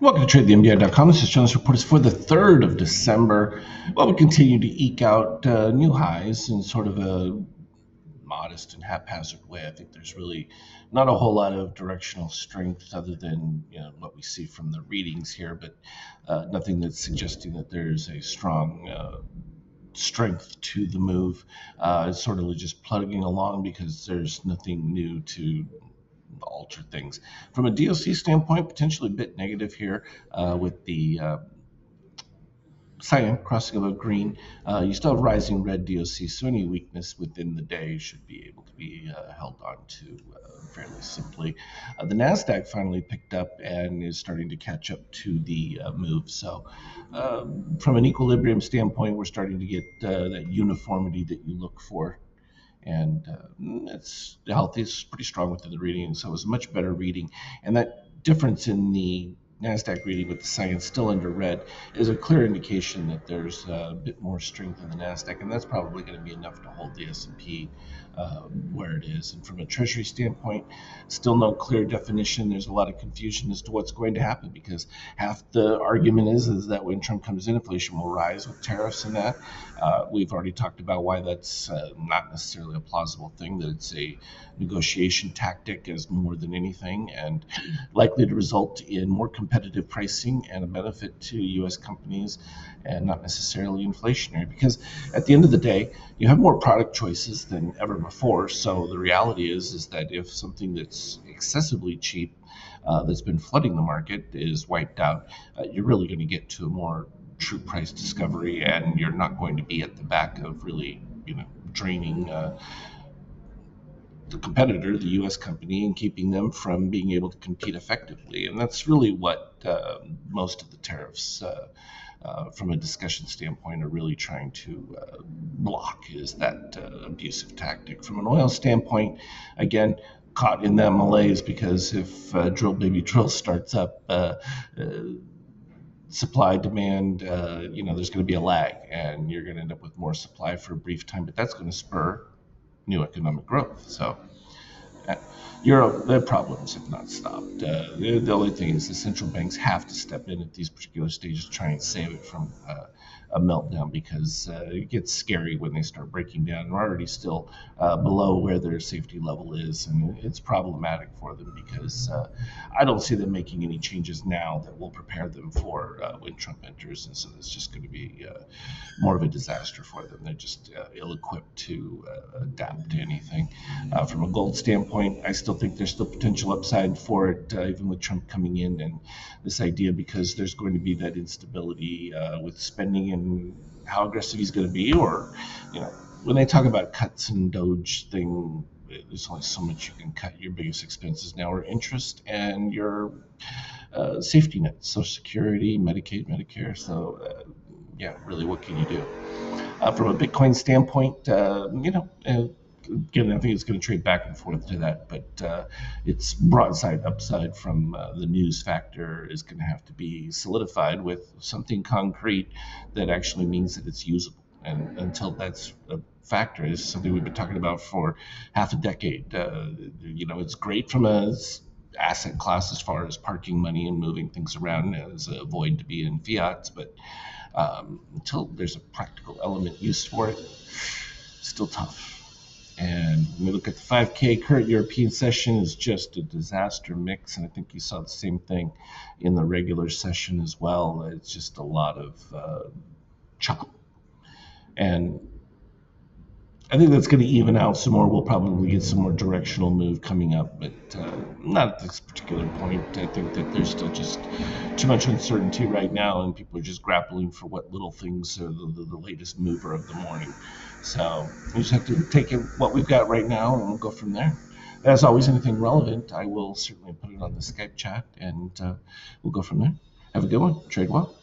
Welcome to TradeTheMBI.com. This is Jonas Reports for the 3rd of December. Well, we continue to eke out new highs in sort of a modest and haphazard way. I think there's really not a whole lot of directional strength other than what we see from the readings here, but nothing that's suggesting that there's a strong strength to the move. It's sort of just plugging along because there's nothing new to alter things. From a DOC standpoint, potentially a bit negative here with the cyan crossing of a green. You still have rising red DOC, so any weakness within the day should be able to be held on to fairly simply. The NASDAQ finally picked up and is starting to catch up to the move. So from an equilibrium standpoint, we're starting to get that uniformity that you look for. And it's healthy. It's pretty strong within the reading, so it was a much better reading. And that difference in the NASDAQ reading with the cyan still under red is a clear indication that there's a bit more strength in the NASDAQ, and that's probably going to be enough to hold the S&P where it is. And from a Treasury standpoint, still no clear definition. There's a lot of confusion as to what's going to happen because half the argument is that when Trump comes in, inflation will rise with tariffs and that. We've already talked about why that's not necessarily a plausible thing, that it's a negotiation tactic as more than anything, and likely to result in more competitive pricing and a benefit to U.S. companies and not necessarily inflationary, because at the end of the day, you have more product choices than ever before. So the reality is that if something that's excessively cheap that's been flooding the market is wiped out, you're really going to get to a more true price discovery, and you're not going to be at the back of really draining the competitor, the U.S. company, and keeping them from being able to compete effectively. And that's really what most of the tariffs from a discussion standpoint are really trying to block, is that abusive tactic. From an oil standpoint, again, caught in that malaise, because if drill baby drill starts up, supply demand, there's going to be a lag, and you're going to end up with more supply for a brief time, but that's going to spur new economic growth. So Europe, their problems have not stopped. The only thing is the central banks have to step in at these particular stages to try and save it from a meltdown, because it gets scary when they start breaking down. We're already still below where their safety level is, and it's problematic for them because I don't see them making any changes now that will prepare them for when Trump enters, and so it's just going to be more of a disaster for them. They're just ill-equipped to adapt to anything. From a gold standpoint, I still think there's still potential upside for it, even with Trump coming in, and this idea, because there's going to be that instability with spending and how aggressive he's going to be, or when they talk about cuts and Doge thing, there's only so much you can cut. Your biggest expenses now are interest and your safety nets, Social Security, Medicaid, Medicare. So really, what can you do? From a Bitcoin standpoint, again, I think it's going to trade back and forth to that, but its broadside upside from the news factor is going to have to be solidified with something concrete that actually means that it's usable. And until that's a factor, is something we've been talking about for half a decade. It's great from a asset class as far as parking money and moving things around as a void to be in fiat, but until there's a practical element used for it, still tough. And when we look at the 5K, current European session is just a disaster mix, and I think you saw the same thing in the regular session as well. It's just a lot of chop. And I think that's going to even out some more. We'll probably get some more directional move coming up, but not at this particular point. I think that there's still just too much uncertainty right now, and people are just grappling for what little things are the latest mover of the morning. So we just have to take what we've got right now, and we'll go from there. As always, anything relevant, I will certainly put it on the Skype chat, and we'll go from there. Have a good one. Trade well.